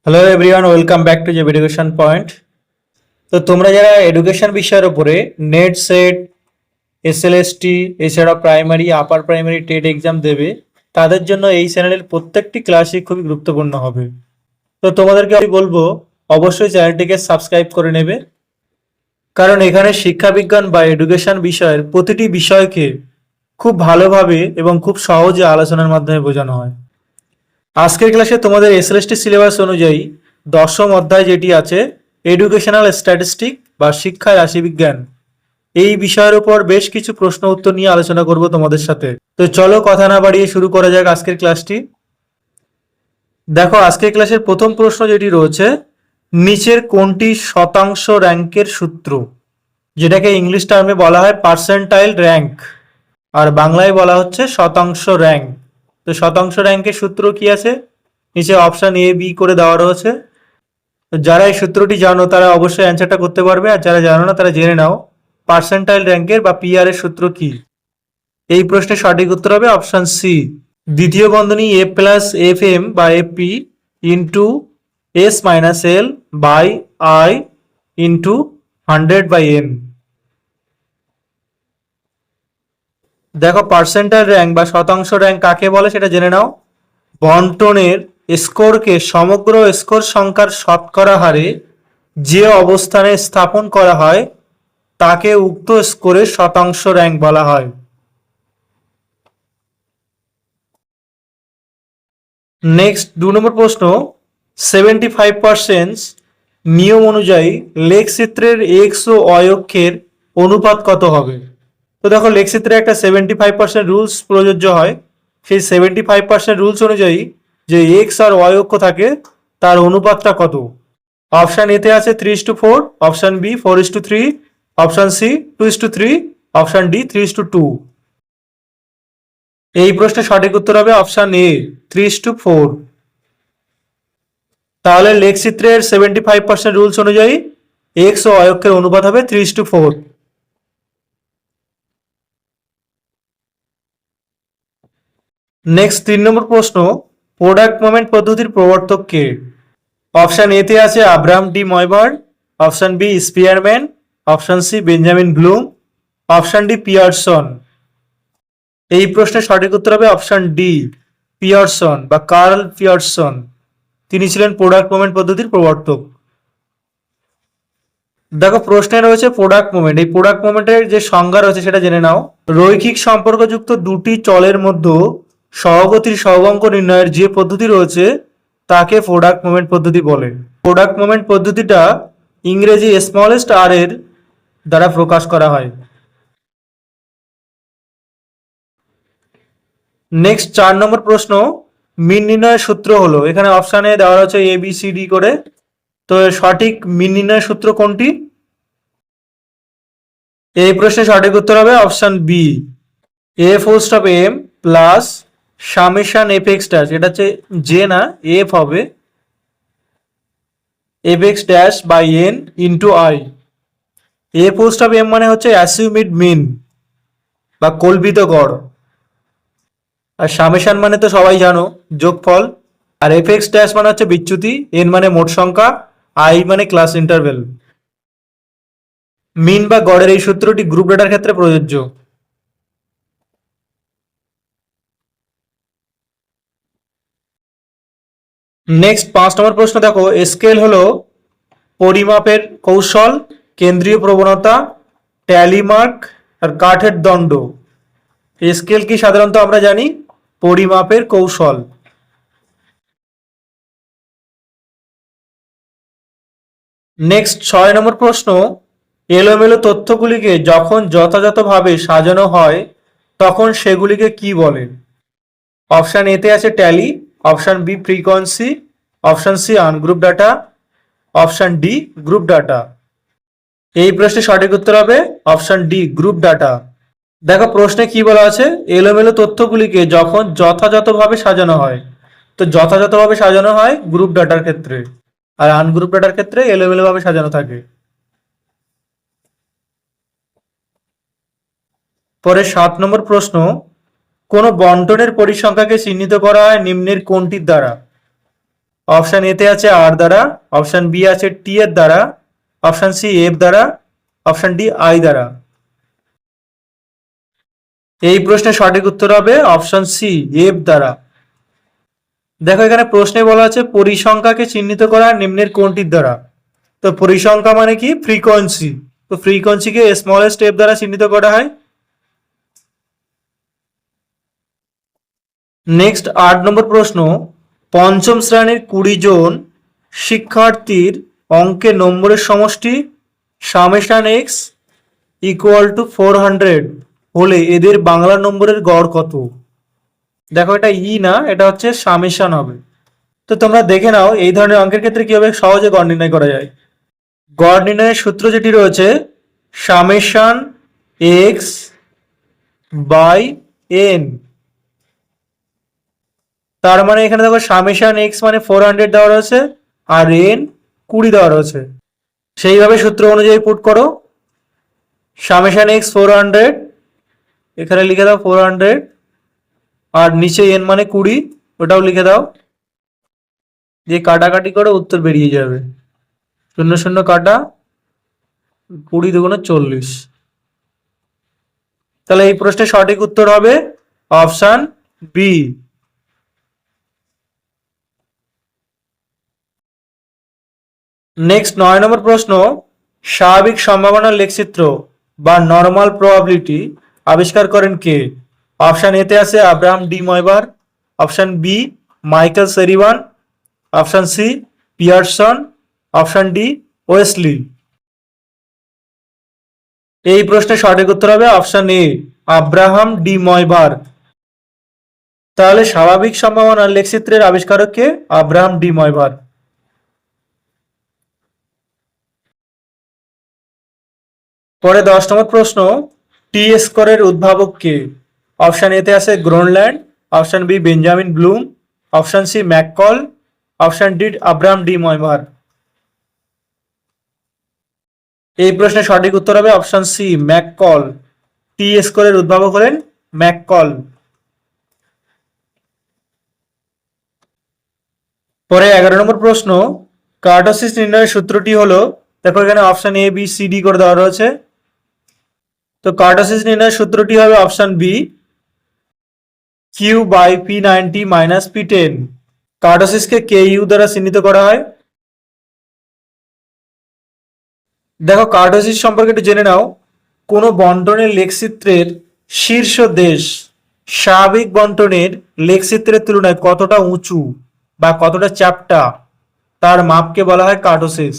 Hello everyone, welcome back to জেব education point. তো তোমরা যারা এডুকেশন বিষয়ের উপরে নেট সেট, এসএলএসটি এছাড়া primary upper primary TET exam দেবে, তাদের জন্য এই চ্যানেলের প্রত্যেকটি ক্লাসই খুবই গুরুত্বপূর্ণ হবে। তো তোমাদেরকে আমি বলবো অবশ্যই চ্যানেলটিকে সাবস্ক্রাইব করে নেবে, কারণ এখানে শিক্ষাবিজ্ঞান বা এডুকেশন বিষয়ের প্রতিটি বিষয়কে খুব ভালোভাবে এবং খুব সহজে আলোচনার মাধ্যমে বোঝানো হয়। আজকের ক্লাসে তোমাদের এসএলএসটি সিলেবাস অনুযায়ী দশম অধ্যায় যেটি আছে এডুকেশনাল স্ট্যাটিস্টিক বা শিক্ষা রাশিবিজ্ঞান, এই বিষয়ের উপর বেশ কিছু প্রশ্ন উত্তর নিয়ে আলোচনা করব তোমাদের সাথে। তো চলো কথা না বাড়িয়ে শুরু করা যাক আজকের ক্লাসটি। দেখো, আজকের ক্লাসের প্রথম প্রশ্ন যেটি রয়েছে, নিচের কোনটি শতাংশ র্যাঙ্কের সূত্র, যেটাকে ইংলিশ টার্মে বলা হয় পার্সেন্টাইল র্যাঙ্ক, আর বাংলায় বলা হচ্ছে শতাংশ র্যাঙ্ক। তো শতাংশ র্যাঙ্কের সূত্র কি আছে, নিচে অপশন এ বি করে দেওয়া রয়েছে। তো যারা এই সূত্রটি জানো তারা অবশ্যই অ্যান্সারটা করতে পারবে, আর যারা জানো না তারা জেনে নাও পার্সেন্টাইল র্যাঙ্কের বা পিআর এর সূত্র কি। এই প্রশ্নের সঠিক উত্তর হবে অপশন সি, দ্বিতীয় বন্ধনী এ প্লাস এফ এম বা F P into S minus L by I into 100/n। দেখো, পার্সেন্টাইল র্যাঙ্ক বা শতাংশ র্যাঙ্ক কাকে বলে সেটা জেনে নাও। বন্টনের স্কোরকে সমগ্র স্কোর সংখ্যার শতকরা হারে যে অবস্থানে স্থাপন করা হয় তাকে উক্ত স্কোরের শতাংশ র্যাঙ্ক বলা হয়। নেক্সট 2 নম্বর প্রশ্ন, 75% নিয়ম অনুযায়ী লেখচিত্রের এক্স ও ওয়াই অক্ষের অনুপাত কত হবে? তো দেখো, লেখচিত্রে একটা 75% রুলস প্রযোজ্য হয়। সেই 75% রুলস অনুযায়ী যে এক্স আর ওয়াই অক্ষ থাকে তার অনুপাতটা কত? অপশন এতে আছে 3:4, option B 4:3, option C 2:3, option D 3:2। এই প্রশ্নের সঠিক উত্তর হবে অপশন এ 3:4। তাহলে লেখচিত্রের 75% রুলস অনুযায়ী এক্স ও ওয়াই অক্ষের অনুপাত হবে 3:4। নেক্সট 3 নম্বর প্রশ্ন, প্রোডাক্ট মোমেন্ট পদ্ধতির প্রবর্তক কে? অপশন এতে আছে Abraham de Moivre, option B Spearman, option C Benjamin Bloom, option D Pearson. এই প্রশ্নের সঠিক উত্তর হবে অপশন ডি পিয়ারসন বা কার্ল পিয়ারসন। তিনি ছিলেন প্রোডাক্ট মোমেন্ট পদ্ধতির প্রবর্তক। দেখো, প্রশ্নে রয়েছে প্রোডাক্ট মোমেন্ট। এই প্রোডাক্ট মোমেন্টের যে সংজ্ঞা রয়েছে সেটা জেনে নাও। রৈখিক সম্পর্কযুক্ত দুটি চলের মধ্যে সহগতির সহগঙ্ক নির্ণয়ের যে পদ্ধতি রয়েছে তাকে প্রোডাক্ট মোমেন্ট পদ্ধতি বলে। প্রোডাক্ট মোমেন্ট পদ্ধতিটা ইংরেজি স্মলেস্ট আর এর দ্বারা প্রকাশ করা হয়। নেক্সট 4 নম্বর প্রশ্ন, মিন নির্ণয়ের সূত্র হলো, এখানে অপশানে দেওয়া হচ্ছে এ বি সি ডি করে। তো সঠিক মিন নির্ণয়ের সূত্র কোনটি? এই প্রশ্নের সঠিক উত্তর হবে option B, F full stop M plus summation F X dash, এটা হচ্ছে জে না, এফ হবে, F X dash by N into I. F full stop M মানে হচ্ছে অ্যাসিউমিড মিন বা কল্পিত গড়, আর সামেশন মানে তো সবাই জানো যোগফল, আর এফ এক্স ড্যাশ মানে হচ্ছে বিচ্যুতি, এন মানে মোট সংখ্যা, আই মানে ক্লাস ইন্টারভেল। মিন বা গড়ের এই সূত্রটি গ্রুপ ডেটার ক্ষেত্রে প্রযোজ্য। নেক্সট 5 নম্বর প্রশ্ন, দেখো, স্কেল হলো পরিমাপের কৌশল, কেন্দ্রীয় প্রবণতা, ট্যালি মার্ক আর কাঠের দণ্ড। স্কেল কি সাধারণত আমরা জানি পরিমাপের কৌশল। নেক্সট 6 নম্বর প্রশ্ন, এলোমেলো তথ্যগুলিকে যখন যথাযথভাবে সাজানো হয় তখন সেগুলিকে কি বলে? অপশন এতে আছে tally, option B frequency, option C ungroup data, option D group data. এই প্রশ্নের সঠিক উত্তর হবে অপশন ডি গ্রুপ ডাটা। দেখো, প্রশ্নে কি বলা আছে, এলোমেলো তথ্যগুলিকে যখন যথাযথভাবে সাজানো হয়, তো যথাযথভাবে সাজানো হয় গ্রুপ ডাটার ক্ষেত্রে, আর আনগ্রুপ ডাটার ক্ষেত্রে এলোমেলো ভাবে সাজানো থাকে। পরে 7 নম্বর প্রশ্ন, কোন বন্টনের পরিসংখ্যাকে চিহ্নিত করা হয় নিম্নের কোনটির দ্বারা? অপশন এতে আছে আর দ্বারা, অপশন বি আছে টি এর দ্বারা, অপশন সি এফ দ্বারা, অপশন ডি আই দ্বারা। এই প্রশ্নের সঠিক উত্তর হবে অপশন সি এফ দ্বারা। দেখো এখানে প্রশ্নে বলা আছে পরিসংখ্যাকে চিহ্নিত করা নিম্নের কোনটির দ্বারা। তো পরিসংখ্যা মানে কি? ফ্রিকোয়েন্সি। তো ফ্রিকোয়েন্সিকে স্মলেস্ট এফ দ্বারা চিহ্নিত করা হয়। নেক্সট 8 নম্বর প্রশ্ন, পঞ্চম শ্রেণীর 20 জন শিক্ষার্থীর অঙ্কে নম্বরের সমষ্টি সামেশন এক্স ইকুয়াল টু 400 হলে এদের বাংলা নম্বরের গড় কত? দেখো এটা না, এটা হচ্ছে সামেশন হবে। তো তোমরা দেখে নাও এই ধরনের অঙ্কের ক্ষেত্রে কিভাবে সহজে গড় নির্ণয় করা যায়। গড় নির্ণয়ের সূত্র যেটি রয়েছে সামেশন এক্স বাই এন। তার মানে এখানে দেখো সামেশন এক্স মানে 400 দেওয়া রয়েছে আর এন 20 দেওয়া রয়েছে। সেইভাবে সূত্র অনুযায়ী পুট করো। সামেশন এক্স 400, এখানে লিখে দাও 400, আর নিচে এন মানে 20, ওটাও লিখে দাও। যে কাটাকাটি করে উত্তর বেরিয়ে যাবে, 0 0 কাটা, 20 দুগুণে 40। তাহলে এই প্রশ্নের সঠিক উত্তর হবে অপশন বি। নেক্সট 9 নম্বর প্রশ্ন, স্বাভাবিক সম্ভাবনার লেখচিত্র বা নর্মাল প্রবাবিলিটি আবিষ্কার করেন কে? অপশন এতে আছে Abraham de Moivre, option B Michael সেরিবান, option C Pearson, option D Wesley. এই প্রশ্নের সঠিক উত্তর হবে option A Abraham de Moivre. তাহলে স্বাভাবিক সম্ভাবনার লেখচিত্রের আবিষ্কারক কে? Abraham de ময়বার। পরে 10 নম্বর প্রশ্ন, টি স্কোরের উদ্ভাবক কে? অপশন এতে আছে Gronlund, option B Benjamin Bloom, option C McCall, option D Abraham de Moivre. এই প্রশ্নের সঠিক উত্তর হবে অপশন সি ম্যাককল। টি স্কোরের উদ্ভাবক হলেন ম্যাককল। পরে 11 নম্বর প্রশ্ন, কার্টোসিস নির্ণয়ের সূত্রটি হলো, দেখো এখানে option A B C D করে দেওয়া রয়েছে। তো কার্টোসিস নির্ণয়ের সূত্রটি হবে option B Q by P90 minus P10। কার্টোসিসকে কে ইউ দ্বারা চিহ্নিত করা হয়। দেখো কার্টোসিস সম্পর্কে একটু জেনে নাও। কোনো বন্টনের লেখচিত্রের শীর্ষ দেশ স্বাভাবিক বন্টনের লেখচিত্রের তুলনায় কতটা উঁচু বা কতটা চ্যাপ্টা, তার মাপকে বলা হয় কার্টোসিস।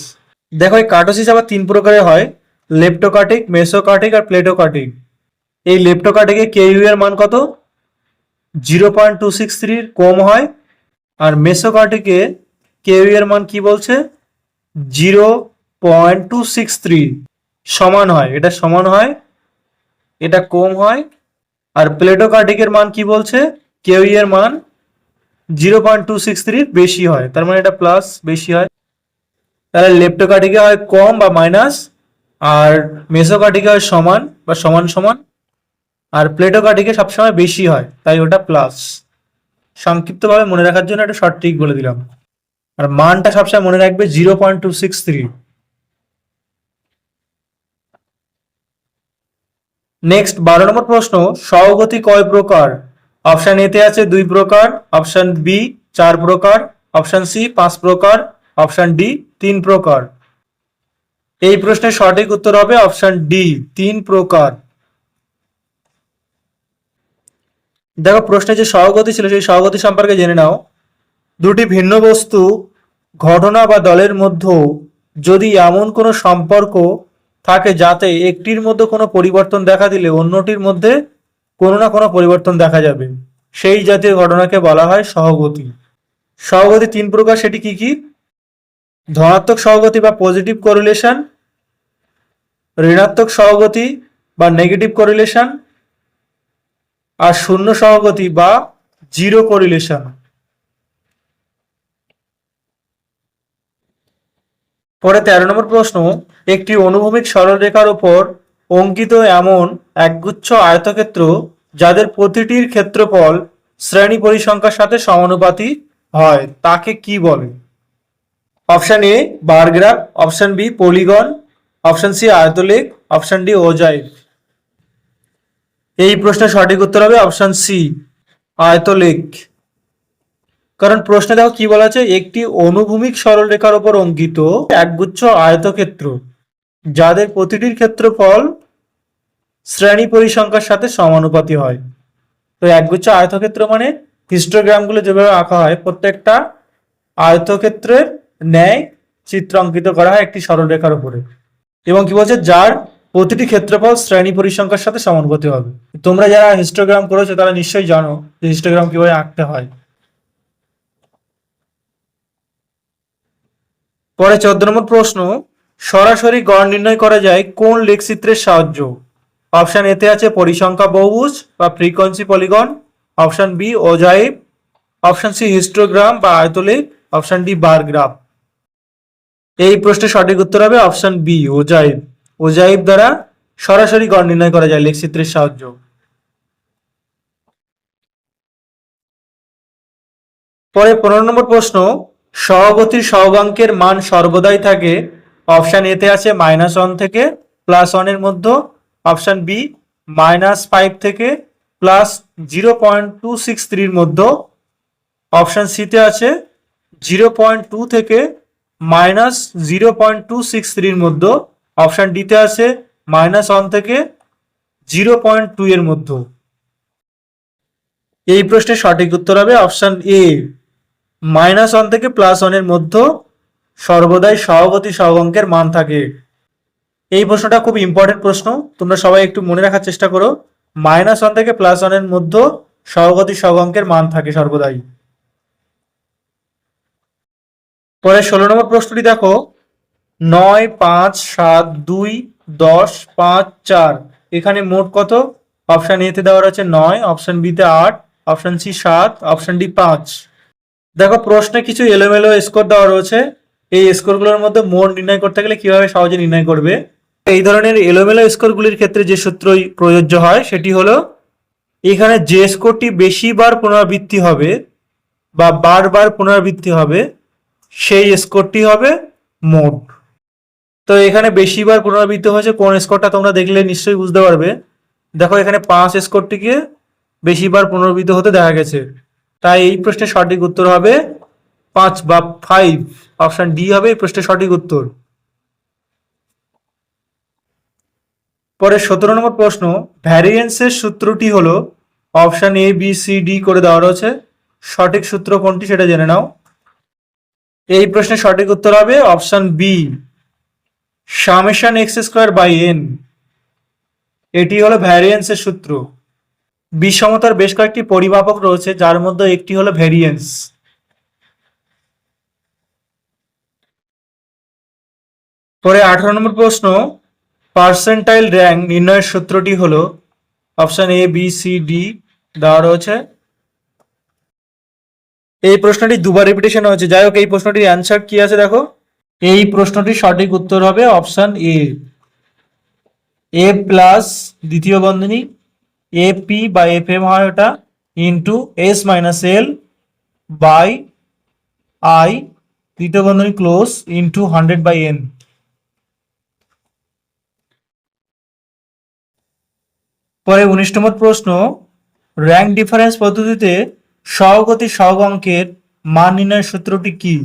দেখো এই কার্টোসিস আবার 3 প্রকারের হয়, লেপ্টোকার্টিক, মেসোকার্টিক আর প্লেটোকার্টিক। এই লেপ্টোকার্টিকে কে ইউ এর মান কত? 0.263 কম হয়। আর মেসোকার্টিকে কে ইউ এর মান কি বলছে? 0.263 সমান হয়, এটা সমান হয়, এটা কম হয়। আর প্লেটোকার্টিকের মান কি বলছে? কে ইউ এর মান 0.263 বেশি হয়, তার মানে এটা প্লাস বেশি হয়। তাহলে লেপ্টোকার্টিকে হয় কম বা মাইনাস, আর মেসোকার্টিকে হয় সমান বা সমান সমান, আর প্লেটোকার্টিকে সবসময় বেশি হয়, তাই ওটা প্লাস। সংক্ষিপ্তভাবে মনে রাখার জন্য একটা শর্ট ট্রিক বলে দিলাম। আর মানটা সবসময় মনে রাখবে 0.263। নেক্সট 12 নম্বর প্রশ্ন, সহগতি কয় প্রকার? অপশন এতে আছে 2 প্রকার, অপশন বি 4 প্রকার, অপশন সি 5 প্রকার, অপশন ডি 3 প্রকার। এই প্রশ্নের সঠিক উত্তর হবে অপশন ডি 3 প্রকার। দেখো প্রশ্নে যে সহগতি ছিল সেই সহগতি সম্পর্কে জেনে নাও। দুটি ভিন্ন বস্তু, ঘটনা বা দলের মধ্যে যদি এমন কোনো সম্পর্ক থাকে যাতে একটির মধ্যে কোনো পরিবর্তন দেখা দিলে অন্যটির মধ্যে কোনো না কোনো পরিবর্তন দেখা যাবে, সেই জাতীয় ঘটনাকে বলা হয় সহগতি। সহগতি 3 প্রকার, সেটি কি কি? ধনাত্মক সহগতি বা পজিটিভ কোরিলেশন, ঋণাত্মক সহগতি বা নেগেটিভ কোরিলেশন, আর শূন্য সহগতি বা জিরো কোরিলেশন। পরে 13 নম্বর প্রশ্ন, একটি অনুভূমিক সরলরেখার উপর অঙ্কিত এমন একগুচ্ছ আয়তক্ষেত্র যাদের প্রতিটির ক্ষেত্রফল শ্রেণী পরিসংখ্যার সাথে সমানুপাতিক হয় তাকে কি বলে? Option A bar graph, option B polygon, option C আয়তলেখ, অপশন ডি ওজাইভ। এই প্রশ্নের সঠিক উত্তর হবে অপশন সি আয়তলেখ। কারণ প্রশ্নে দেখো কি বলা আছে, একটি অনুভূমিক সরলরেখার উপর অঙ্কিত একগুচ্ছ আয়তক্ষেত্র যাদের প্রতিটির ক্ষেত্রফল শ্রেণী পরিসংখ্যার সাথে সমানুপাতি হয়। তো একগুচ্ছ আয়তক্ষেত্র মানে হিস্টোগ্রামগুলো যেভাবে আঁকা হয় প্রত্যেকটা আয়তক্ষেত্রের ন্যায় চিত্র অঙ্কিত করা হয় একটি সরলরেখার উপরে, এবং কি বলছে যার প্রতিটি ক্ষেত্রফল শ্রেণী পরিসংখ্যার সাথে সমানুপাতি হবে। তোমরা যারা হিস্টোগ্রাম করেছো তারা নিশ্চয়ই জানো যে হিস্টোগ্রাম কিভাবে আঁকতে হয়। পরে 14 নম্বর প্রশ্ন, সরাসরি গড় নির্ণয় করা যায় কোন লেখচিত্রের সাহায্য? অপশন এতে আছে পরিসংখ্যা বহুভুজ বা frequency polygon, option B ogive, option C histogram বা আয়তলেখ, অপশন ডি বার গ্রাফ। এই প্রশ্নের সঠিক উত্তর হবে অপশন বি ওজাইভ। ওজাইভ দ্বারা সরাসরি গড় নির্ণয় করা যায় লেখচিত্রের সাহায্য। পরে 15 নম্বর প্রশ্ন, সহগতির সহগাঙ্কের মান সর্বদাই থাকে। অপশন এতে আছে -1 থেকে +1 এর মধ্যে, অপশন বি -5 থেকে +0.263 এর মধ্যে, অপশন সিতে আছে 0.2 থেকে -0.263 এর মধ্যে, অপশন ডিতে আছে -1 থেকে 0.2 এর মধ্যে। এই প্রশ্নের সঠিক উত্তর হবে অপশন এ -1 থেকে +1 এর মধ্যে সর্বদাই সহগতি সহগাঙ্কের মান থাকে। এই প্রশ্নটা খুব ইম্পর্টেন্ট প্রশ্ন, তোমরা সবাই একটু মনে রাখার চেষ্টা করো। -1 থেকে +1 এর মধ্যে সহগতি সহগাঙ্কের মান থাকে সর্বদাই। পরে 16 নম্বর প্রশ্নটি দেখো, 9, 5, 7, 2, 10, 5, 4 এখানে মোট কত? অপশন এ তে দেওয়া রয়েছে 9, অপশন বি তে 8, অপশন সি 7, অপশন ডি 5। দেখো প্রশ্নে কিছু এলোমেলো স্কোর দেওয়া রয়েছে, এই স্কোরগুলোর মধ্যে মোট নির্ণয় করতে গেলে কিভাবে সহজে নির্ণয় করবে? এই ধরনের এলোমেলো স্কোরগুলির ক্ষেত্রে যে সূত্রই প্রযোজ্য হয় সেটি হলো, এখানে যে স্কোরটি বেশিবার পুনরাবৃত্তি হবে বা বারবার পুনরাবৃত্তি হবে সেই স্কোরটি হবে মোট। তো এখানে বেশিবার পুনরাবৃত্তি হয়েছে কোন স্কোরটা তোমরা দেখলে নিশ্চয়ই বুঝতে পারবে। দেখো এখানে 5 স্কোরটিকে বেশিবার পুনরাবৃত্তি হতে দেখা গেছে, তাই এই প্রশ্নের সঠিক উত্তর হবে 5 বা 5। অপশন ডি হবে এই প্রশ্নের সঠিক উত্তর। পরে 17 নম্বর প্রশ্ন, ভ্যারিয়েন্সের সূত্রটি হলো, option A B C D করে দেওয়া রয়েছে, সঠিক সূত্র কোনটি সেটা জেনে নাও। এই প্রশ্নের সঠিক উত্তর হবে অপশন বি (x²/n)। এটি হলো ভ্যারিয়েন্সের সূত্র। বিষমতার বেশ কয়েকটি পরিমাপক রয়েছে যার মধ্যে একটি হলো ভ্যারিয়েন্স। পরে 18 নম্বর প্রশ্ন, পার্সেন্টাইল র্যাঙ্ক নির্ণয়ের সূত্রটি হলো, option A B C D দেওয়া রয়েছে। এই প্রশ্নটি দুবার রিপিটেশন হয়েছে, যাই হোক এই প্রশ্নটির অ্যান্সার কি আছে দেখো। এই প্রশ্নটির সঠিক উত্তর হবে অপশন এ প্লাস দ্বিতীয় বন্ধনী এ পি বা এফ এম হয় ওটা into S minus L by I দ্বিতীয় বন্ধনী ক্লোজ ইন্টু 100/n। পরে 19 নম্বর প্রশ্ন, র্যাঙ্ক ডিফারেন্স পদ্ধতিতে সহগতি সহগাঙ্কের মান নির্ণয়ের সূত্রটি কি?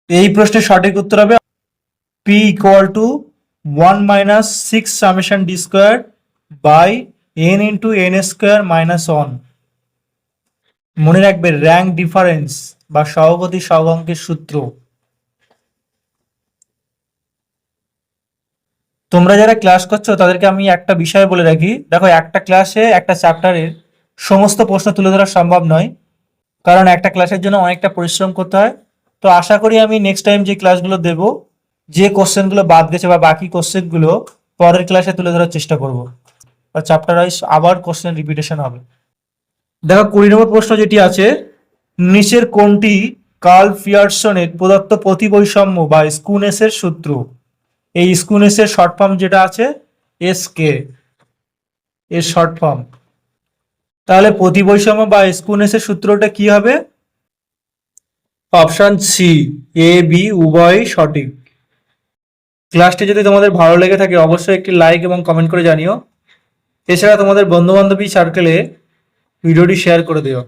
এই প্রশ্নের সঠিক উত্তর হবে P = 1 - 6 summation d squared by n into n² - 1। মনে রাখবে র্যাঙ্ক ডিফারেন্স বা সহগতি সহগাঙ্কের সূত্র। তোমরা যারা ক্লাস করছো তাদেরকে আমি একটা বিষয় বলে রাখি, দেখো একটা ক্লাসে একটা চ্যাপ্টারের সমস্ত প্রশ্ন তুলে ধরা সম্ভব নয়, কারণ একটা ক্লাসের জন্য অনেকটা পরিশ্রম করতে হয়। তো আশা করি আমি নেক্সট টাইম যে ক্লাসগুলো দেব, যে কোশ্চেনগুলো বাদ গেছে বা বাকি কোশ্চেনগুলো পরের ক্লাসে তুলে ধরার চেষ্টা করব, বা চ্যাপ্টার ওয়াইজ আবার কোশ্চেন রিপিটেশন হবে। দেখো 20 নম্বর প্রশ্ন যেটি আছে, নিচের কোনটি কার্ল পিয়ারসনের প্রদত্ত প্রতিবৈষম্য বা স্কুনেসের সূত্র? এই স্কুনেসের শর্ট ফর্ম যেটা আছে এস কে, এর শর্ট ফর্ম। তাহলে প্রতিবৈষম্য বা স্কুনেসের সূত্রটা কি হবে? অপশন সি, এ বি উভয়ই সঠিক। ক্লাসটি যদি তোমাদের ভালো লেগে থাকে অবশ্যই একটি লাইক এবং কমেন্ট করে জানিও। এছাড়া তোমাদের বন্ধু বান্ধবী সার্কেলে ভিডিওটি শেয়ার করে দিও।